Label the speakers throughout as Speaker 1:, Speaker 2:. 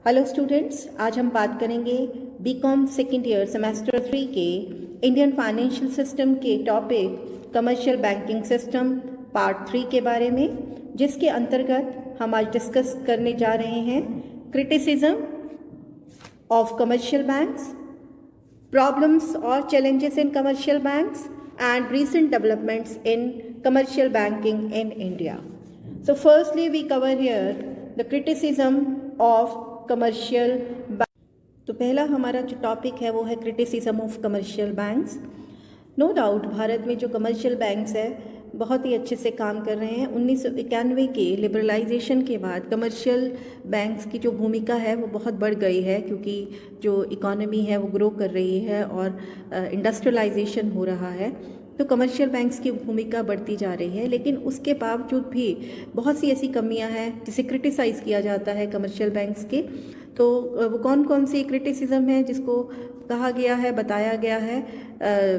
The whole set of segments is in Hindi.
Speaker 1: हेलो स्टूडेंट्स, आज हम बात करेंगे बीकॉम सेकेंड ईयर सेमेस्टर 3 के इंडियन फाइनेंशियल सिस्टम के topic commercial banking system part 3 के बारे में, जिसके अंतर्गत हम आज डिस्कस करने जा रहे हैं criticism of commercial banks, problems और challenges in commercial banks and recent developments in commercial banking in India. So firstly we cover here the criticism of commercial banks. तो पहला हमारा जो टॉपिक है वो है criticism of commercial banks. No doubt Bharat में जो कमर्शियल बैंक्स है बहुत ही अच्छे से काम कर रहे हैं। 1991 के लिबरलाइजेशन के बाद कमर्शियल बैंक्स की जो भूमिका है वो बहुत बढ़ गई है, क्योंकि जो इकोनॉमी है वो ग्रो कर रही है और इंडस्ट्रियलाइजेशन हो रहा है, तो कमर्शियल बैंक्स की भूमिका बढ़ती जा रही है। लेकिन उसके बावजूद भी बहुत सी ऐसी कमियां हैं जिसे क्रिटिसाइज़ किया जाता है कमर्शियल बैंक्स के। तो वो कौन कौन सी क्रिटिसिज्म है जिसको कहा गया है, बताया गया है,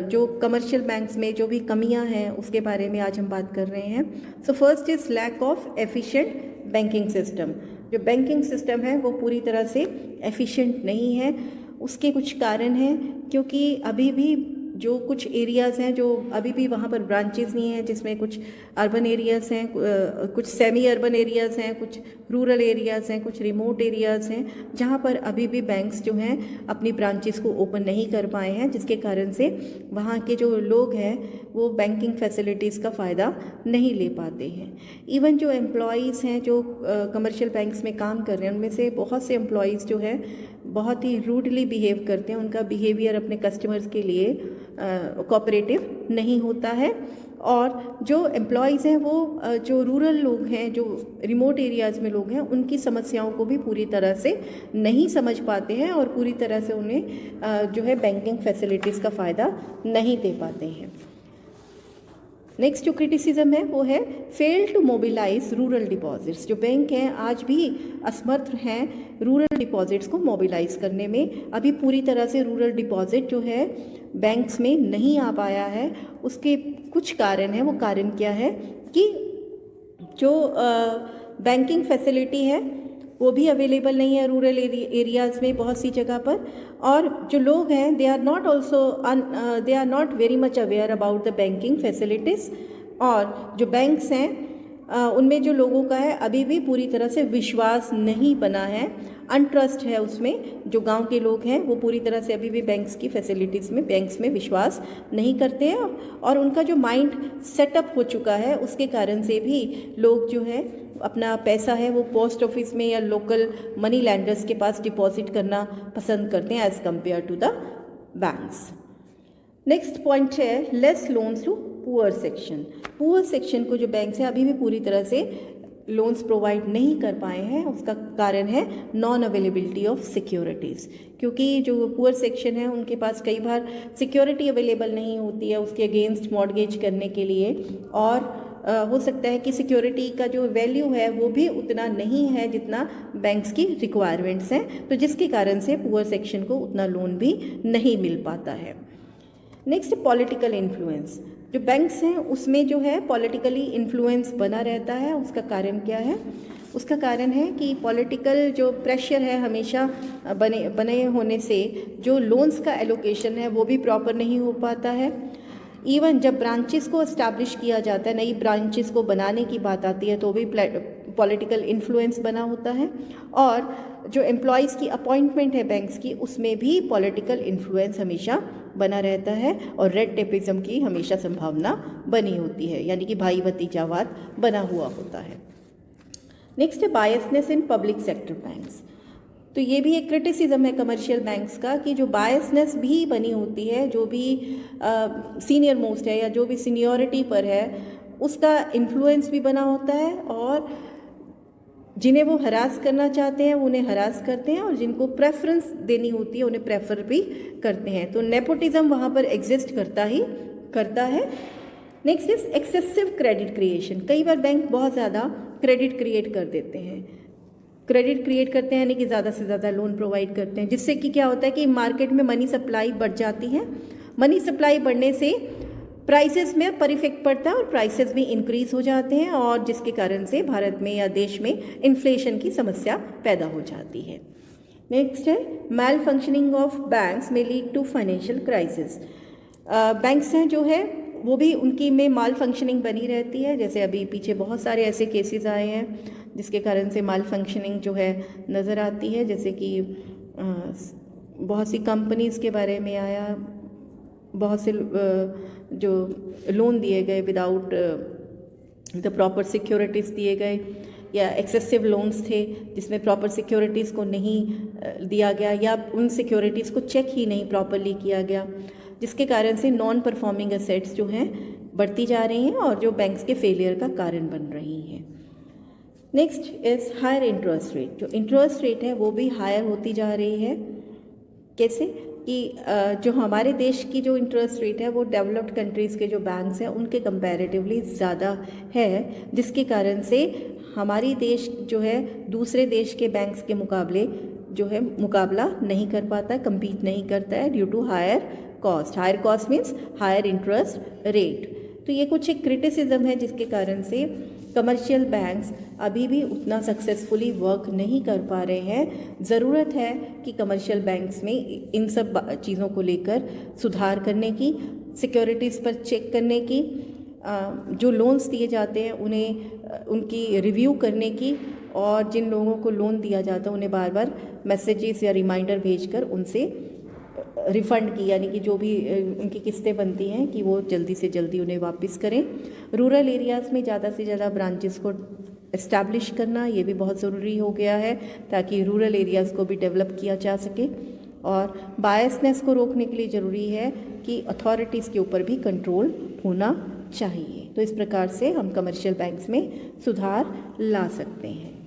Speaker 1: जो कमर्शियल बैंक्स में जो भी कमियां हैं उसके बारे में आज हम बात कर रहे हैं। So first is lack of efficient banking system. जो बैंकिंग सिस्टम है वो पूरी तरह से एफिशिएंट नहीं है। उसके कुछ कारण हैं, क्योंकि अभी भी जो कुछ एरियाज़ हैं जो अभी भी वहाँ पर ब्रांचेस नहीं हैं, जिसमें कुछ अर्बन एरियाज़ हैं, कुछ सेमी अर्बन एरियाज़ हैं, कुछ रूरल एरियाज़ हैं, कुछ रिमोट एरियाज़ हैं, जहाँ पर अभी भी बैंक्स जो हैं अपनी ब्रांचेस को ओपन नहीं कर पाए हैं, जिसके कारण से वहाँ के जो लोग हैं वो बैंकिंग फैसिलिटीज़ का फ़ायदा नहीं ले पाते हैं। इवन जो एम्प्लॉयज़ हैं जो कमर्शियल बैंक्स में काम कर रहे हैं, उनमें से बहुत से एम्प्लॉयज़ जो है बहुत ही रूडली बिहेव करते हैं। उनका बिहेवियर अपने कस्टमर्स के लिए कोऑपरेटिव नहीं होता है। और जो एम्प्लॉयज़ हैं वो जो रूरल लोग हैं, जो रिमोट एरियाज़ में लोग हैं, उनकी समस्याओं को भी पूरी तरह से नहीं समझ पाते हैं और पूरी तरह से उन्हें जो है बैंकिंग फैसिलिटीज़ का फ़ायदा नहीं दे पाते हैं। नेक्स्ट जो क्रिटिसिज्म है वो है fail to mobilise rural deposits. जो बैंक हैं आज भी असमर्थ हैं रूरल डिपॉजिट्स को मोबिलाइज करने में। अभी पूरी तरह से रूरल डिपॉजिट जो है बैंक्स में नहीं आ पाया है। उसके कुछ कारण हैं। वो कारण क्या है कि जो बैंकिंग फैसिलिटी है वो भी अवेलेबल नहीं है रूरल एरियाज़ में बहुत सी जगह पर। और जो लोग हैं they are not very much aware about the banking facilities. और जो बैंक्स हैं उनमें जो लोगों का है अभी भी पूरी तरह से विश्वास नहीं बना है, अनट्रस्ट है उसमें। जो गांव के लोग हैं वो पूरी तरह से अभी भी बैंक्स की फैसिलिटीज़ में, बैंक्स में विश्वास नहीं करते हैं। और उनका जो माइंड सेटअप हो चुका है उसके कारण से भी लोग जो है अपना पैसा है वो पोस्ट ऑफिस में या लोकल मनी लैंडर्स के पास डिपॉजिट करना पसंद करते हैं as compared to the banks. Next point है less loans to poor section. Poor section को जो बैंक्स हैं अभी भी पूरी तरह से लोन्स प्रोवाइड नहीं कर पाए हैं। उसका कारण है नॉन अवेलेबिलिटी ऑफ सिक्योरिटीज़, क्योंकि जो पुअर सेक्शन है उनके पास कई बार सिक्योरिटी अवेलेबल नहीं होती है उसके अगेंस्ट मॉर्गेज करने के लिए। और हो सकता है कि सिक्योरिटी का जो वैल्यू है वो भी उतना नहीं है जितना बैंक्स की रिक्वायरमेंट्स हैं, तो जिसके कारण से पुअर सेक्शन को उतना लोन भी नहीं मिल पाता है। Next political influence. जो बैंक्स हैं उसमें जो है पॉलिटिकली इन्फ्लुएंस बना रहता है। उसका कारण क्या है? उसका कारण है कि पॉलिटिकल जो प्रेशर है हमेशा बने होने से जो लोन्स का एलोकेशन है वो भी प्रॉपर नहीं हो पाता है। इवन जब ब्रांचेस को इस्टेब्लिश किया जाता है, नई ब्रांचेस को बनाने की बात आती है, तो भी पॉलिटिकल इन्फ्लुएंस बना होता है। और जो एम्प्लॉयज़ की अपॉइंटमेंट है बैंक्स की, उसमें भी पॉलिटिकल इन्फ्लुएंस हमेशा बना रहता है और रेड टेपिज्म की हमेशा संभावना बनी होती है, यानी कि भाई भतीजावाद बना हुआ होता है। नेक्स्ट है biasness in public sector banks. तो ये भी एक क्रिटिसिज्म है कमर्शियल बैंक्स का कि जो बायसनेस भी बनी होती है, जो भी सीनियर मोस्ट है या जो भी सीनियरिटी पर है उसका इन्फ्लुएंस भी बना होता है। और जिन्हें वो हरास करना चाहते हैं वो उन्हें हरास करते हैं, और जिनको प्रेफरेंस देनी होती है उन्हें प्रेफर भी करते हैं। तो नेपोटिज्म वहाँ पर एग्जिस्ट करता है। Next is excessive credit creation. कई बार बैंक बहुत ज़्यादा क्रेडिट क्रिएट कर देते हैं। क्रेडिट क्रिएट करते हैं यानी कि ज़्यादा से ज़्यादा लोन प्रोवाइड करते हैं, जिससे कि क्या होता है कि मार्केट में मनी सप्लाई बढ़ जाती है। मनी सप्लाई बढ़ने से प्राइसेस में पर इफेक्ट पड़ता है और प्राइसेस भी इंक्रीज हो जाते हैं और जिसके कारण से भारत में या देश में इन्फ्लेशन की समस्या पैदा हो जाती है। नेक्स्ट है malfunctioning of banks may lead to financial crisis. Banks हैं जो है वो भी उनकी में माल फंक्शनिंग बनी रहती है, जैसे अभी पीछे बहुत सारे ऐसे केसेस आए हैं जिसके कारण से माल फंक्शनिंग जो है नज़र आती है, जैसे कि बहुत सी कंपनीज़ के बारे में आया, बहुत से जो लोन दिए गए विदाउट द प्रॉपर सिक्योरिटीज़ दिए गए या एक्सेसिव लोन्स थे जिसमें प्रॉपर सिक्योरिटीज़ को नहीं दिया गया या उन सिक्योरिटीज़ को चेक ही नहीं प्रॉपरली किया गया, जिसके कारण से नॉन परफॉर्मिंग एसेट्स जो हैं बढ़ती जा रही हैं और जो बैंक्स के फेलियर का कारण बन रही हैं। Next is higher interest rate. जो इंटरेस्ट रेट है वो भी हायर होती जा रही है। कैसे कि जो हमारे देश की जो इंटरेस्ट रेट है वो डेवलप्ड कंट्रीज़ के जो बैंक्स हैं उनके कंपैरेटिवली ज़्यादा है, जिसके कारण से हमारी देश जो है दूसरे देश के बैंक्स के मुकाबले जो है मुकाबला नहीं कर पाता, कम्पीट नहीं करता है due to higher cost. Higher cost means higher interest rate. तो ये कुछ एक क्रिटिसिज्म है जिसके कारण से कमर्शियल बैंक्स अभी भी उतना सक्सेसफुली वर्क नहीं कर पा रहे हैं। ज़रूरत है कि कमर्शियल बैंक्स में इन सब चीज़ों को लेकर सुधार करने की, सिक्योरिटीज़ पर चेक करने की, जो लोन्स दिए जाते हैं उन्हें उनकी रिव्यू करने की, और जिन लोगों को लोन दिया जाता है उन्हें बार बार मैसेजेस या रिमाइंडर भेजकर उनसे रिफ़ंड की, यानी कि जो भी उनकी किस्तें बनती हैं कि वो जल्दी से जल्दी उन्हें वापस करें। रूरल एरियाज़ में ज़्यादा से ज़्यादा ब्रांचेस को इस्टेब्लिश करना ये भी बहुत ज़रूरी हो गया है ताकि रूरल एरियाज़ को भी डेवलप किया जा सके। और बायसनेस को रोकने के लिए ज़रूरी है कि अथॉरिटीज़ के ऊपर भी कंट्रोल होना चाहिए। तो इस प्रकार से हम कमर्शियल बैंक्स में सुधार ला सकते हैं।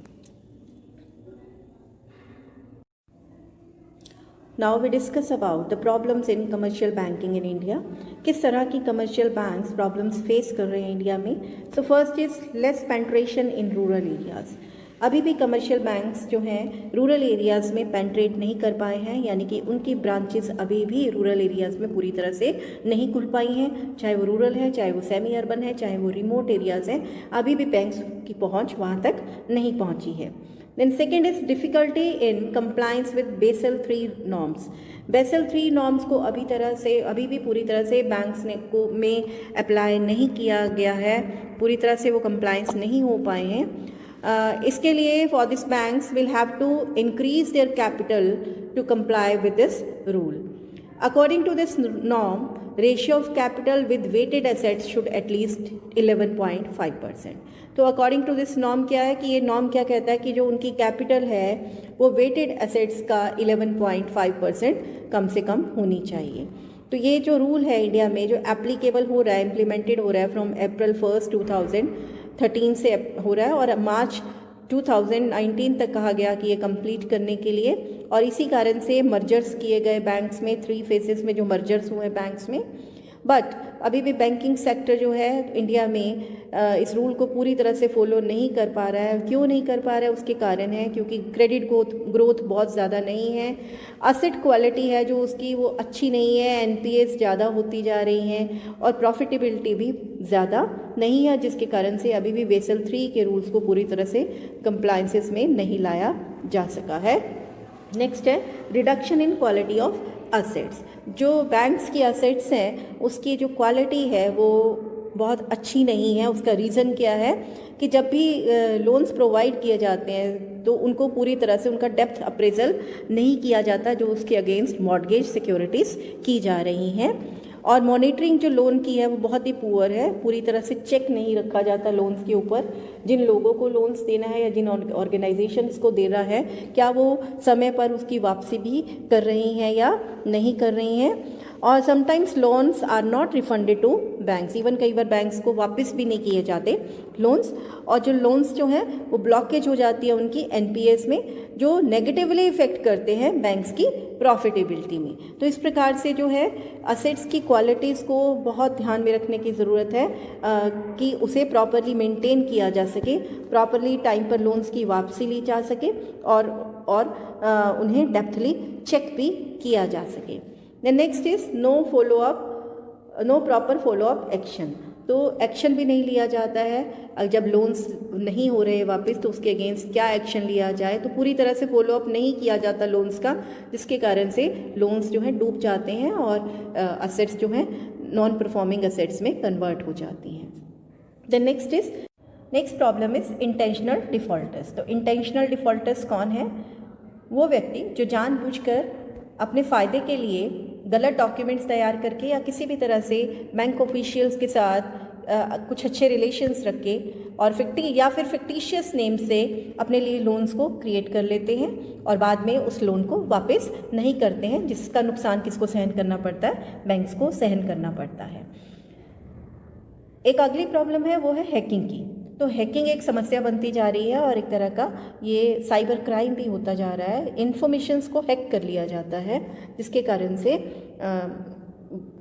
Speaker 1: Now we discuss about the problems in commercial banking in India. किस तरह की commercial banks problems face कर रहे हैं इंडिया में। So first is less penetration in rural areas. अभी भी कमर्शियल बैंक्स जो हैं रूरल एरियाज़ में पेंट्रेट नहीं कर पाए हैं, यानी कि उनकी ब्रांचेस अभी भी रूरल एरियाज़ में पूरी तरह से नहीं खुल पाई हैं, चाहे वो रूरल है, चाहे वो सेमी अर्बन है, चाहे वो रिमोट एरियाज़ हैं, अभी भी बैंक्स की पहुंच वहां तक नहीं पहुंची है। Then second is difficulty in compliance with Basel III norms. Basel III norms को अभी भी पूरी तरह से बैंक्स ने को में अप्लाई नहीं किया गया है, पूरी तरह से वो कंप्लाइंस नहीं हो पाए हैं। इसके लिए for this banks will have to increase their capital to comply with this rule. According to this norm, ratio of capital with weighted assets should at least 11.5%. तो अकॉर्डिंग टू दिस नॉर्म क्या है कि ये नॉर्म क्या कहता है कि जो उनकी कैपिटल है वो वेटेड एसेट्स का 11.5% कम से कम होनी चाहिए। तो ये जो रूल है इंडिया में जो एप्लीकेबल हो रहा है, इम्प्लीमेंटेड हो रहा है फ्रॉम अप्रैल 1, 2013 से हो रहा है और मार्च 2019 तक कहा गया कि ये कंप्लीट करने के लिए, और इसी कारण से मर्जर्स किए गए बैंक्स में 3 फेजेस में जो मर्जर्स हुए बैंक्स में। बट अभी भी बैंकिंग सेक्टर जो है इंडिया में इस रूल को पूरी तरह से फॉलो नहीं कर पा रहा है। क्यों नहीं कर पा रहा है उसके कारण है क्योंकि क्रेडिट ग्रोथ बहुत ज़्यादा नहीं है, असेट क्वालिटी है जो उसकी वो अच्छी नहीं है, एनपीएस ज़्यादा होती जा रही हैं और प्रॉफिटेबिलिटी भी ज़्यादा नहीं है, जिसके कारण से अभी भी बेसल 3 के रूल्स को पूरी तरह से कंप्लायंसेस में नहीं लाया जा सका है। नेक्स्ट है reduction in quality of assets. जो बैंक्स की असेट्स हैं उसकी जो क्वालिटी है वो बहुत अच्छी नहीं है। उसका रीज़न क्या है कि जब भी लोन्स प्रोवाइड किए जाते हैं तो उनको पूरी तरह से उनका डेप्थ अप्रेजल नहीं किया जाता जो उसके अगेंस्ट मॉर्गेज सिक्योरिटीज़ की जा रही हैं, और मॉनिटरिंग जो लोन की है वो बहुत ही पुअर है, पूरी तरह से चेक नहीं रखा जाता लोन्स के ऊपर। जिन लोगों को लोन्स देना है या जिन ऑर्गेनाइजेशंस को देना है क्या वो समय पर उसकी वापसी भी कर रही हैं या नहीं कर रही हैं, और sometimes loans are not refunded to banks. Even कई बार बैंक्स को वापस भी नहीं किए जाते लोन्स, और जो लोन्स जो हैं वो ब्लॉकेज हो जाती है उनकी एनपीएस में, जो नेगेटिवली इफेक्ट करते हैं बैंक्स की प्रॉफिटेबिलिटी में। तो इस प्रकार से जो है असेट्स की क्वालिटीज़ को बहुत ध्यान में रखने की ज़रूरत है कि उसे प्रॉपरली मेंटेन किया जा सके, प्रॉपरली टाइम पर लोन्स की वापसी ली जा सके और उन्हें डेप्थली चेक भी किया जा सके। The next is no follow up no proper follow up action, तो एक्शन भी नहीं लिया जाता है। जब लोन्स नहीं हो रहे वापस तो उसके अगेंस्ट क्या एक्शन लिया जाए, तो पूरी तरह से फॉलो अप नहीं किया जाता लोन्स का, जिसके कारण से लोन्स जो हैं डूब जाते हैं और असेट्स जो हैं नॉन परफॉर्मिंग असेट्स में कन्वर्ट हो जाती हैं। The next problem is intentional defaulters. तो इंटेंशनल डिफॉल्टर्स कौन है? वो व्यक्ति जो जानबूझकर अपने फ़ायदे के लिए गलत डॉक्यूमेंट्स तैयार करके या किसी भी तरह से बैंक ऑफिशियल्स के साथ कुछ अच्छे रिलेशंस रख के और फिक्टिशियस नेम से अपने लिए लोन्स को क्रिएट कर लेते हैं और बाद में उस लोन को वापस नहीं करते हैं, जिसका नुकसान किसको सहन करना पड़ता है? बैंक्स को सहन करना पड़ता है। एक अगली प्रॉब्लम है वो है हैकिंग की। तो हैकिंग एक समस्या बनती जा रही है और एक तरह का ये साइबर क्राइम भी होता जा रहा है। इन्फॉर्मेशंस को हैक कर लिया जाता है, जिसके कारण से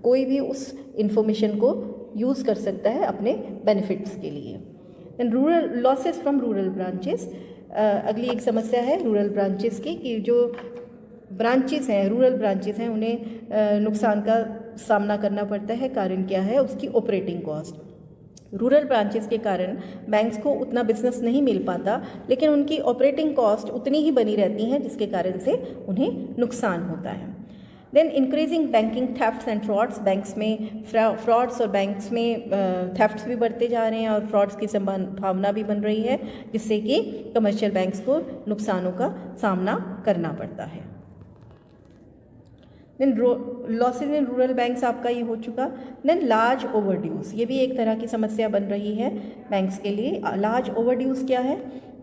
Speaker 1: कोई भी उस इन्फॉर्मेशन को यूज़ कर सकता है अपने बेनिफिट्स के लिए। Then rural losses from rural branches. अगली एक समस्या है रूरल ब्रांचेस की, कि जो ब्रांचेस हैं, रूरल ब्रांचेस हैं, उन्हें नुकसान का सामना करना पड़ता है। कारण क्या है? उसकी ऑपरेटिंग कॉस्ट। रूरल ब्रांचेस के कारण बैंक्स को उतना बिजनेस नहीं मिल पाता, लेकिन उनकी ऑपरेटिंग कॉस्ट उतनी ही बनी रहती हैं, जिसके कारण से उन्हें नुकसान होता है। Then increasing banking thefts and frauds. Banks में फ्रॉड्स और बैंक्स में थेफ्ट्स भी बढ़ते जा रहे हैं और फ्रॉड्स की संभावना भी बन रही है, जिससे कि कमर्शियल बैंक्स को नुकसानों का सामना करना पड़ता है। Then losses in rural banks आपका ये हो चुका। देन लार्ज ओवरड्यूज, ये भी एक तरह की समस्या बन रही है बैंक्स के लिए। लार्ज ओवरड्यूज क्या है?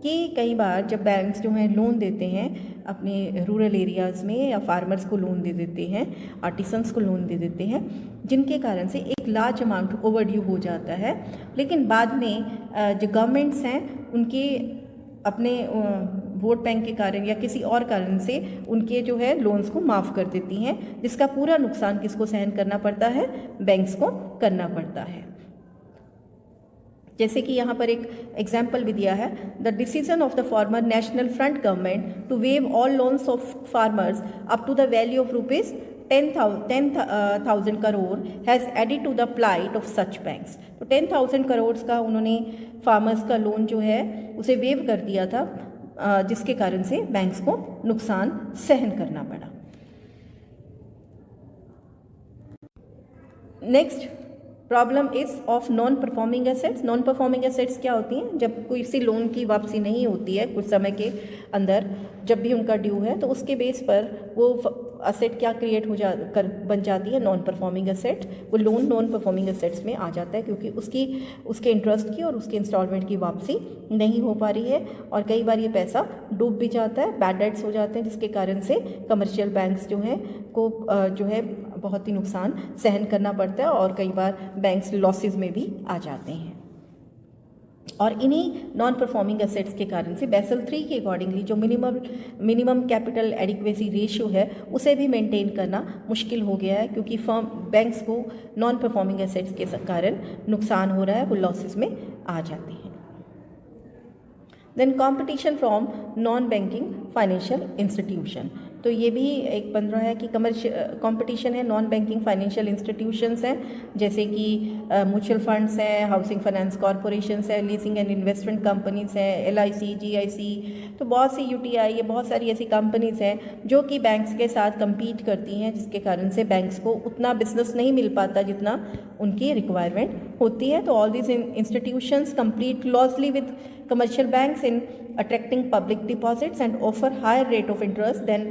Speaker 1: कि कई बार जब बैंक्स जो हैं लोन देते हैं अपने रूरल एरियाज़ में, या फार्मर्स को लोन दे देते हैं, आर्टिसंस को लोन दे देते हैं, जिनके कारण से एक लार्ज अमाउंट ओवरड्यू हो जाता है, लेकिन बाद में जो गवर्नमेंट्स हैं उनके अपने वोट बैंक के कारण या किसी और कारण से उनके जो है लोन्स को माफ़ कर देती हैं, जिसका पूरा नुकसान किसको सहन करना पड़ता है? बैंक्स को करना पड़ता है। जैसे कि यहाँ पर एक एग्जाम्पल भी दिया है, the decision of the former national front government to waive all loans of farmers up to the value of rupees 10,000 crore has added to the plight of such banks. तो 10,000 करोड़ का उन्होंने फार्मर्स का लोन जो है उसे वेव कर दिया था, जिसके कारण से बैंक्स को नुकसान सहन करना पड़ा। Next problem is of non performing assets. Non performing assets क्या होती हैं? जब कोई सी लोन की वापसी नहीं होती है कुछ समय के अंदर, जब भी उनका ड्यू है, तो उसके बेस पर वो असेट क्या क्रिएट बन जाती है? Non performing asset. वो लोन नॉन परफॉर्मिंग एसेट्स में आ जाता है, क्योंकि उसके इंटरेस्ट की और उसके इंस्टॉलमेंट की वापसी नहीं हो पा रही है, और कई बार ये पैसा डूब भी जाता है, बैड डेट्स हो जाते हैं, जिसके कारण से कमर्शियल बैंक्स जो हैं को जो है बहुत ही नुकसान सहन करना पड़ता है, और कई बार बैंक्स लॉसेज में भी आ जाते हैं। और इन्हीं नॉन परफॉर्मिंग एसेट्स के कारण से बेसल 3 के अकॉर्डिंगली जो मिनिमम कैपिटल एडिक्वेसी रेशियो है उसे भी मेंटेन करना मुश्किल हो गया है, क्योंकि बैंक्स को नॉन परफॉर्मिंग एसेट्स के कारण नुकसान हो रहा है, वो लॉसेस में आ जाती हैं। Then competition from non banking financial institution. तो ये भी एक बन रहा है कि कंपटीशन है नॉन बैंकिंग फाइनेंशियल इंस्टीट्यूशंस हैं, जैसे कि म्यूचुअल फंड्स हैं, हाउसिंग फाइनेंस कॉरपोरेशंस हैं, लीजिंग एंड इन्वेस्टमेंट कंपनीज हैं, LIC, GIC, तो बहुत सी UTI, ये बहुत सारी ऐसी कंपनीज हैं जो कि बैंक्स के साथ compete करती हैं, जिसके कारण से बैंक्स को उतना बिजनेस नहीं मिल पाता जितना उनकी रिक्वायरमेंट होती है। तो all these institutions compete closely with commercial banks in attracting public deposits and offer higher rate of interest than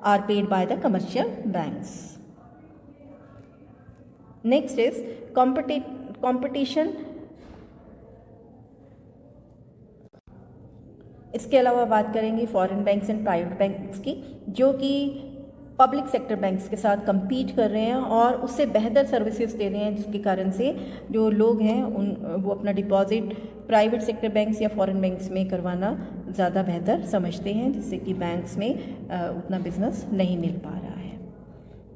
Speaker 1: are paid by the commercial banks. Next is competition. इसके अलावा बात करेंगे foreign banks and private banks की, जो कि पब्लिक सेक्टर बैंक्स के साथ compete कर रहे हैं और उससे बेहतर सर्विसेज दे रहे हैं, जिसके कारण से जो लोग हैं वो अपना डिपॉजिट प्राइवेट सेक्टर बैंक्स या फॉरेन बैंक्स में करवाना ज़्यादा बेहतर समझते हैं, जिससे कि बैंक्स में उतना बिजनेस नहीं मिल पा रहा है।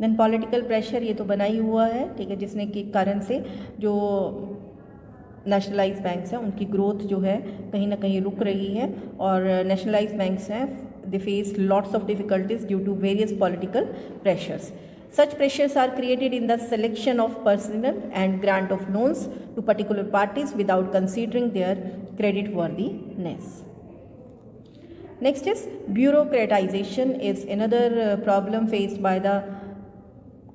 Speaker 1: देन पॉलिटिकल प्रेशर, ये तो बना ही हुआ है, ठीक है, जिसने के कारण से जो नेशनलाइज बैंक्स हैं उनकी ग्रोथ जो है कहीं ना कहीं रुक रही है, और नेशनलाइज बैंक्स हैं they face lots of difficulties due to various political pressures. Such pressures are created in the selection of personnel and grant of loans to particular parties without considering their credit worthiness. Next is bureaucratization is another problem faced by the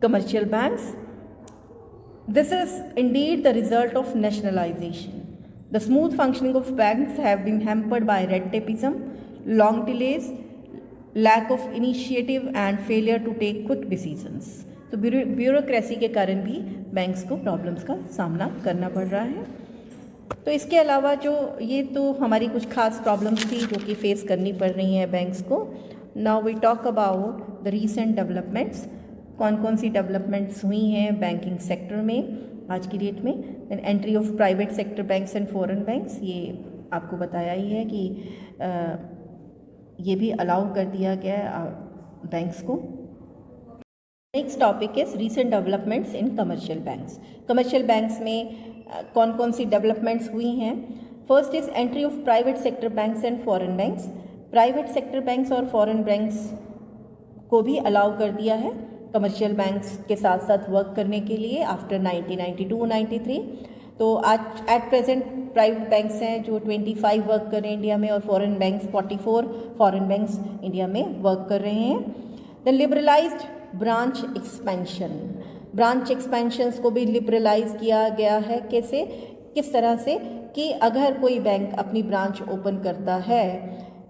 Speaker 1: commercial banks. This is indeed the result of nationalization. The smooth functioning of banks have been hampered by red tapeism, long delays, lack of initiative and failure to take quick decisions. तो ब्यूरोक्रेसी के कारण भी बैंक्स को प्रॉब्लम्स का सामना करना पड़ रहा है. तो इसके अलावा जो ये तो हमारी कुछ खास प्रॉब्लम्स थी जो कि फेस करनी पड़ रही हैं बैंक्स को. Now we talk about the recent developments. कौन कौन सी डेवलपमेंट्स हुई हैं बैंकिंग सेक्टर में आज की डेट में. Then entry of private sector banks and foreign banks, ये आपको बताया ही है कि ये भी अलाउ कर दिया गया है बैंक्स को. Next topic is recent developments in commercial banks. Commercial banks में कौन कौन सी डेवलपमेंट्स हुई हैं. First is entry of private sector banks and foreign banks. Private sector banks और फॉरेन बैंक्स को भी अलाउ कर दिया है कमर्शियल बैंक्स के साथ साथ वर्क करने के लिए आफ्टर 1992-93. तो आज एट प्रेजेंट प्राइवेट बैंक्स हैं जो 25 वर्क कर रहे हैं इंडिया में और foreign banks 44 foreign banks India में वर्क कर रहे हैं. The liberalised branch expansion. Branch expansions को भी लिबरलाइज किया गया है. कैसे, किस तरह से कि अगर कोई बैंक अपनी ब्रांच ओपन करता है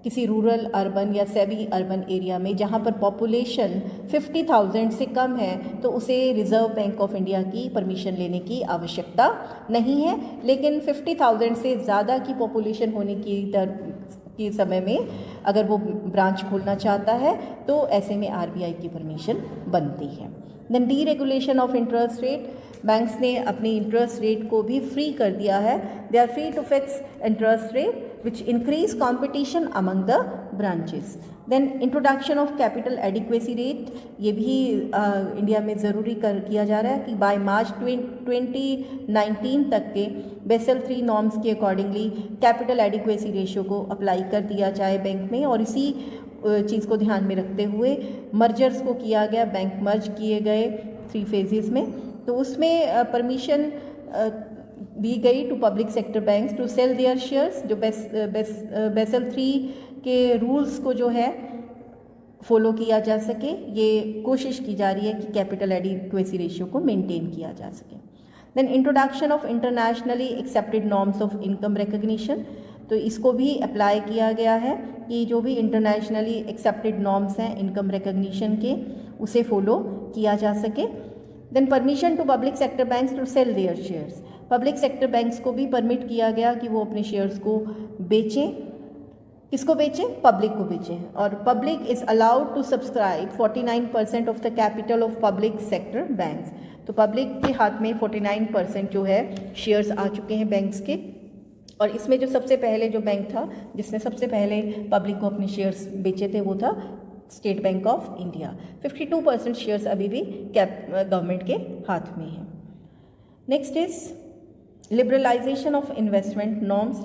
Speaker 1: किसी रूरल अर्बन या सेमी अर्बन एरिया में जहाँ पर पॉपुलेशन 50,000 से कम है तो उसे रिज़र्व बैंक ऑफ इंडिया की परमिशन लेने की आवश्यकता नहीं है. लेकिन 50,000 से ज़्यादा की पॉपुलेशन होने की समय में अगर वो ब्रांच खोलना चाहता है तो ऐसे में आरबीआई की परमिशन बनती है. Then deregulation of interest rate. Banks ने अपनी इंटरेस्ट रेट को भी फ्री कर दिया है. They are free to fix interest rate which increase competition among the branches. Then introduction of capital adequacy rate, ये भी इंडिया में ज़रूरी किया जा रहा है कि बाय मार्च 2019 तक के बेसल 3 नॉर्म्स के अकॉर्डिंगली कैपिटल एडिक्वेसी रेशियो को अप्लाई कर दिया जाए बैंक में. और इसी चीज़ को ध्यान में रखते हुए मर्जर्स को किया गया, बैंक मर्ज किए गए 3 फेजेस में. तो उसमें परमिशन दी गई to public sector banks to sell their shares. जो बेसल 3 के रूल्स को जो है फॉलो किया जा सके, ये कोशिश की जा रही है कि कैपिटल एडिक्वेसी रेशियो को मेंटेन किया जा सके. Then introduction of internationally accepted norms of income recognition. तो इसको भी अप्लाई किया गया है कि जो भी इंटरनेशनली एक्सेप्टेड नॉर्म्स हैं इनकम रिकग्निशन के उसे फॉलो किया जा सके. Then permission to public sector banks to sell their shares. Public sector banks को भी परमिट किया गया कि वो अपने शेयर्स को बेचें. किसको बेचें? पब्लिक को बेचें. और public is allowed to subscribe 49% of the capital of public sector banks. तो पब्लिक के हाथ में 49% जो है शेयर्स आ चुके हैं बैंक्स के. और इसमें जो सबसे पहले जो बैंक था जिसने सबसे पहले पब्लिक को अपने शेयर्स बेचे थे वो था State Bank of India. 52% shares अभी भी गवर्नमेंट के हाथ में है. Next is liberalisation of investment norms.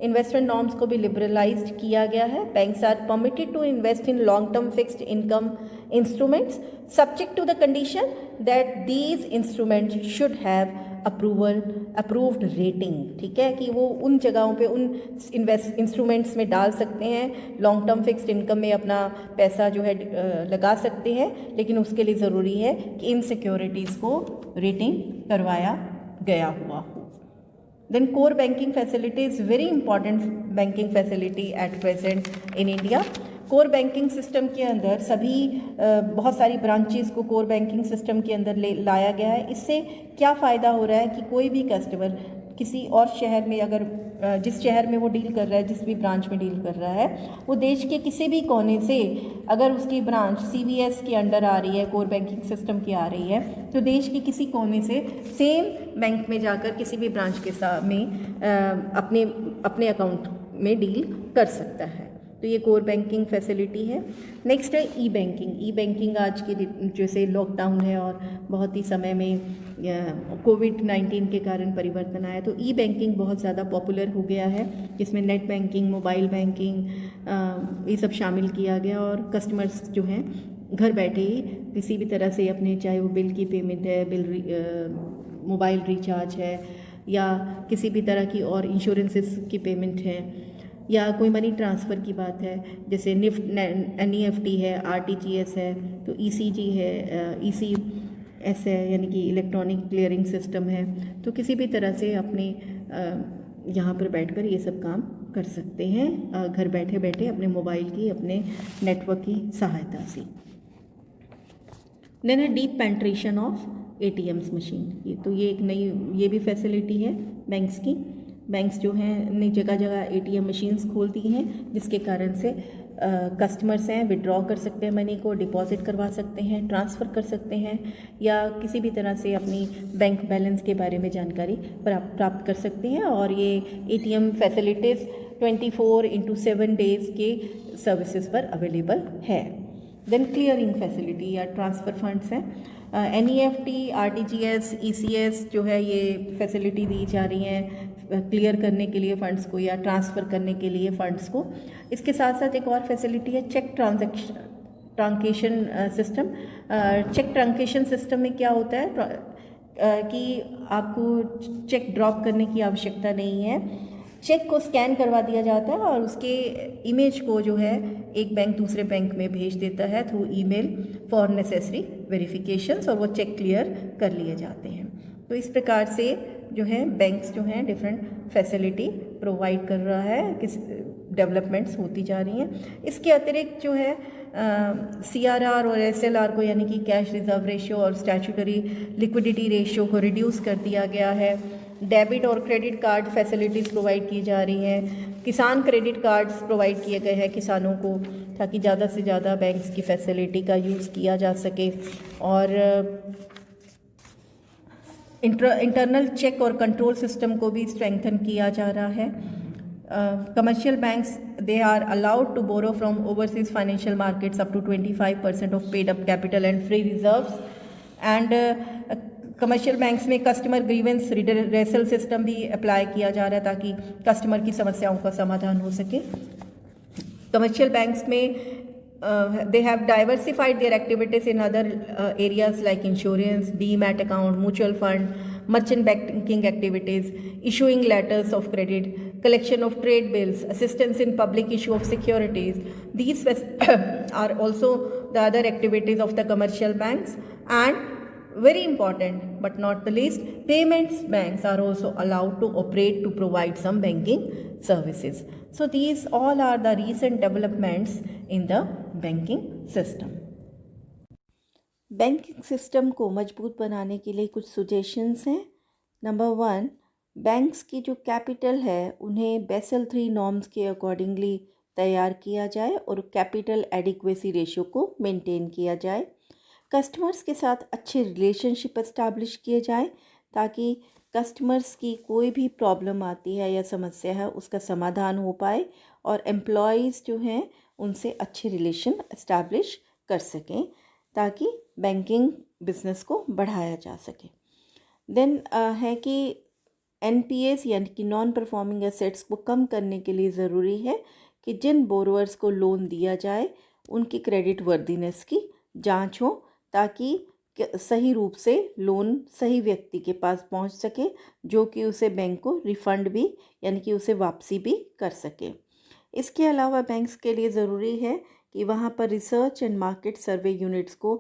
Speaker 1: Investment norms को भी लिबरलाइज्ड किया गया है. Banks are permitted to invest in long term fixed income instruments subject to the condition that these instruments should have approved rating. ठीक है कि वो उन जगहों पे उन इंस्ट्रूमेंट्स में डाल सकते हैं, लॉन्ग टर्म फिक्स्ड इनकम में अपना पैसा जो है लगा सकते हैं, लेकिन उसके लिए ज़रूरी है कि इन सिक्योरिटीज़ को रेटिंग करवाया गया हुआ हो. Then core banking facility is very important banking facility at present in India. Core banking system के अंदर सभी बहुत सारी ब्रांचेस को कोर बैंकिंग सिस्टम के अंदर लाया गया है. इससे क्या फ़ायदा हो रहा है कि कोई भी कस्टमर किसी और शहर में अगर जिस शहर में वो डील कर रहा है, जिस भी ब्रांच में डील कर रहा है, वो देश के किसी भी कोने से अगर उसकी ब्रांच CVS के अंडर आ रही है, कोर बैंकिंग सिस्टम की आ रही है, तो देश के किसी कोने से सेम बैंक में जाकर किसी भी ब्रांच के साथ में अपने अकाउंट में डील कर सकता है. तो ये कोर बैंकिंग फैसिलिटी है. नेक्स्ट है ई बैंकिंग. ई बैंकिंग आज के जैसे लॉकडाउन है और बहुत ही समय में कोविड-19 के कारण परिवर्तन आया, तो ई बैंकिंग बहुत ज़्यादा पॉपुलर हो गया है, जिसमें नेट बैंकिंग, मोबाइल बैंकिंग ये सब शामिल किया गया और कस्टमर्स जो हैं घर बैठे ही किसी भी तरह से अपने, चाहे वो बिल की पेमेंट है, मोबाइल रिचार्ज है, या किसी भी तरह की और इंश्योरेंसेस की पेमेंट है, या कोई मनी ट्रांसफ़र की बात है, जैसे NEFT है, RTGS है, तो ECG है, ECS है, यानी कि इलेक्ट्रॉनिक क्लियरिंग सिस्टम है। तो किसी भी तरह से अपने यहाँ पर बैठकर ये सब काम कर सकते हैं, घर बैठे बैठे अपने मोबाइल की, अपने नेटवर्क की सहायता से। देन है deep penetration of ATMs machine. ये एक नई, ये भी फैसिलिटी है बैंक्स की। बैंक्स जो हैं नई जगह जगह ATM मशीन्स खोलती हैं, जिसके कारण से कस्टमर्स हैं विड्रॉ कर सकते हैं मनी को, डिपॉजिट करवा सकते हैं, ट्रांसफ़र कर सकते हैं, या किसी भी तरह से अपनी बैंक बैलेंस के बारे में जानकारी प्राप्त कर सकते हैं। और ये ATM फैसिलिटीज़ 24/7 डेज़ के सर्विसेज पर अवेलेबल है। देन क्लियरिंग फैसिलिटी या ट्रांसफ़र फंड्स हैं, NEFT, RTGS, ECS जो है ये फैसिलिटी दी जा रही हैं क्लियर करने के लिए फ़ंड्स को या ट्रांसफ़र करने के लिए फ़ंड्स को। इसके साथ साथ एक और फैसिलिटी है cheque truncation system. Cheque truncation system में क्या होता है कि आपको चेक ड्रॉप करने की आवश्यकता नहीं है, चेक को स्कैन करवा दिया जाता है और उसके इमेज को जो है एक बैंक दूसरे बैंक में भेज देता है through email for necessary verifications, और वो चेक क्लियर कर लिए जाते हैं। तो इस प्रकार से जो है बैंक्स जो हैं डिफरेंट फैसिलिटी प्रोवाइड कर रहा है, किस डेवलपमेंट्स होती जा रही हैं। इसके अतिरिक्त जो है CRR और SLR को, यानी कि कैश रिजर्व रेशियो और स्टैट्यूटरी लिक्विडिटी रेशियो को रिड्यूस कर दिया गया है। डेबिट और क्रेडिट कार्ड फैसिलिटीज़ प्रोवाइड की जा रही हैं। किसान क्रेडिट कार्ड्स प्रोवाइड किए गए हैं किसानों को, ताकि ज़्यादा से ज़्यादा बैंक्स की फैसिलिटी का यूज़ किया जा सके। और इंटरनल चेक और कंट्रोल सिस्टम को भी स्ट्रेंथन किया जा रहा है। Commercial banks, they are allowed to borrow from overseas financial markets up to 25% of paid up capital and free reserves. And commercial banks में कस्टमर ग्रीवेंस रिड्रेसल सिस्टम भी अप्लाई किया जा रहा है, ताकि कस्टमर की समस्याओं का समाधान हो सके। कमर्शियल बैंक्स में they have diversified their activities in other areas like insurance, demat account, mutual fund, merchant banking activities, issuing letters of credit, collection of trade bills, assistance in public issue of securities. These are also the other activities of the commercial banks. And very important but not the least, payments banks are also allowed to operate to provide some banking services. So these all are the recent developments in the banking system. Banking system को मजबूत बनाने के लिए कुछ सजेशंस हैं। नंबर 1, बैंक्स की जो कैपिटल है उन्हें बेसल 3 नॉर्म्स के अकॉर्डिंगली तैयार किया जाए और कैपिटल एडिक्वेसी रेशियो को मेंटेन किया जाए। कस्टमर्स के साथ अच्छे रिलेशनशिप एस्टैब्लिश किए जाए, ताकि कस्टमर्स की कोई भी प्रॉब्लम आती है या समस्या है उसका समाधान हो पाए, और एम्प्लॉयज़ जो हैं उनसे अच्छे रिलेशन एस्टैब्लिश कर सकें, ताकि बैंकिंग बिजनेस को बढ़ाया जा सके। देन है कि NPAs यानी कि नॉन परफॉर्मिंग एसेट्स को कम करने के लिए ज़रूरी है कि जिन बोरोअर्स को लोन दिया जाए उनकी क्रेडिट वर्दीनेस की जांच हो, ताकि सही रूप से लोन सही व्यक्ति के पास पहुंच सके, जो कि उसे बैंक को रिफ़ंड भी यानी कि उसे वापसी भी कर सके। इसके अलावा बैंक्स के लिए ज़रूरी है कि वहां पर research and market survey units को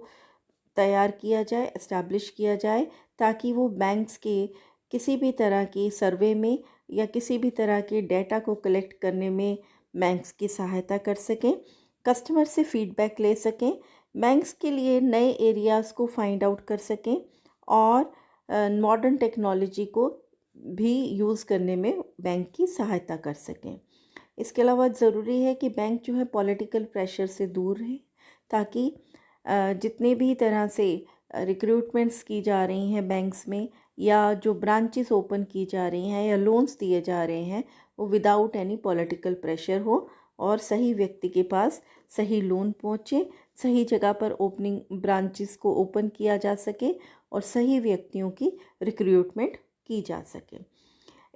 Speaker 1: तैयार किया जाए, एस्टैब्लिश किया जाए, ताकि वो बैंक्स के किसी भी तरह की सर्वे में या किसी भी तरह के डेटा को कलेक्ट करने में बैंक्स की सहायता कर सकें, कस्टमर से फीडबैक ले सकें, बैंक्स के लिए नए एरियाज़ को फाइंड आउट कर सकें, और मॉडर्न टेक्नोलॉजी को भी यूज़ करने में बैंक की सहायता कर सकें। इसके अलावा ज़रूरी है कि बैंक जो है पॉलिटिकल प्रेशर से दूर रहे, ताकि जितने भी तरह से रिक्रूटमेंट्स की जा रही हैं बैंक्स में, या जो ब्रांचेस ओपन की जा रही हैं या लोन्स दिए जा रहे हैं, वो विदाउट एनी पॉलिटिकल प्रेशर हो और सही व्यक्ति के पास सही लोन पहुँचे, सही जगह पर ओपनिंग ब्रांचेस को ओपन किया जा सके और सही व्यक्तियों की रिक्रूटमेंट की जा सके।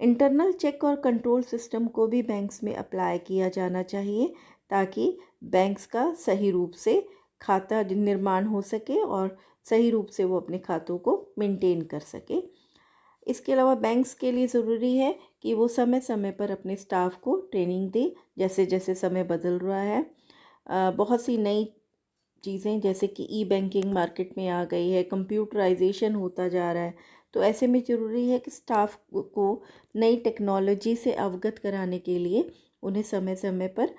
Speaker 1: इंटरनल चेक और कंट्रोल सिस्टम को भी बैंक्स में अप्लाई किया जाना चाहिए, ताकि बैंक्स का सही रूप से खाता निर्माण हो सके और सही रूप से वो अपने खातों को मेंटेन कर सके। इसके अलावा बैंक्स के लिए ज़रूरी है कि वो समय समय पर अपने स्टाफ को ट्रेनिंग दे, जैसे जैसे समय बदल रहा है। बहुत सी नई चीज़ें जैसे कि ई बैंकिंग मार्केट में आ गई है, कंप्यूटराइजेशन होता जा रहा है, तो ऐसे में ज़रूरी है कि स्टाफ को नई टेक्नोलॉजी से अवगत कराने के लिए उन्हें समय समय पर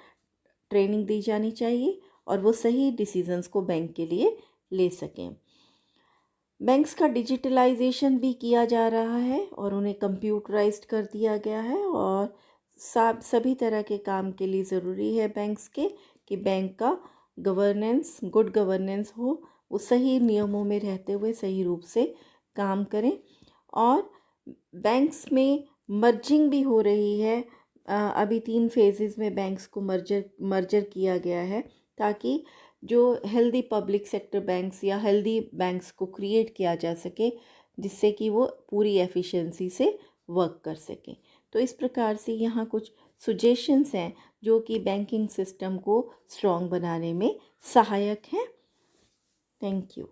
Speaker 1: ट्रेनिंग दी जानी चाहिए और वो सही डिसीजंस को बैंक के लिए ले सकें। बैंक्स का डिजिटलाइजेशन भी किया जा रहा है और उन्हें कंप्यूटराइज्ड कर दिया गया है और सभी तरह के काम के लिए ज़रूरी है बैंक्स के कि बैंक का गवर्नेंस, गुड गवर्नेंस हो, वो सही नियमों में रहते हुए सही रूप से काम करें। और बैंक्स में मर्जिंग भी हो रही है। अभी 3 फेजेस में बैंक्स को मर्जर किया गया है ताकि जो हेल्दी पब्लिक सेक्टर बैंक्स या हेल्दी बैंक्स को क्रिएट किया जा सके, जिससे कि वो पूरी एफिशिएंसी से वर्क कर सकें। तो इस प्रकार से यहाँ कुछ सुजेशंस हैं जो कि बैंकिंग सिस्टम को स्ट्रॉन्ग बनाने में सहायक हैं। Thank you.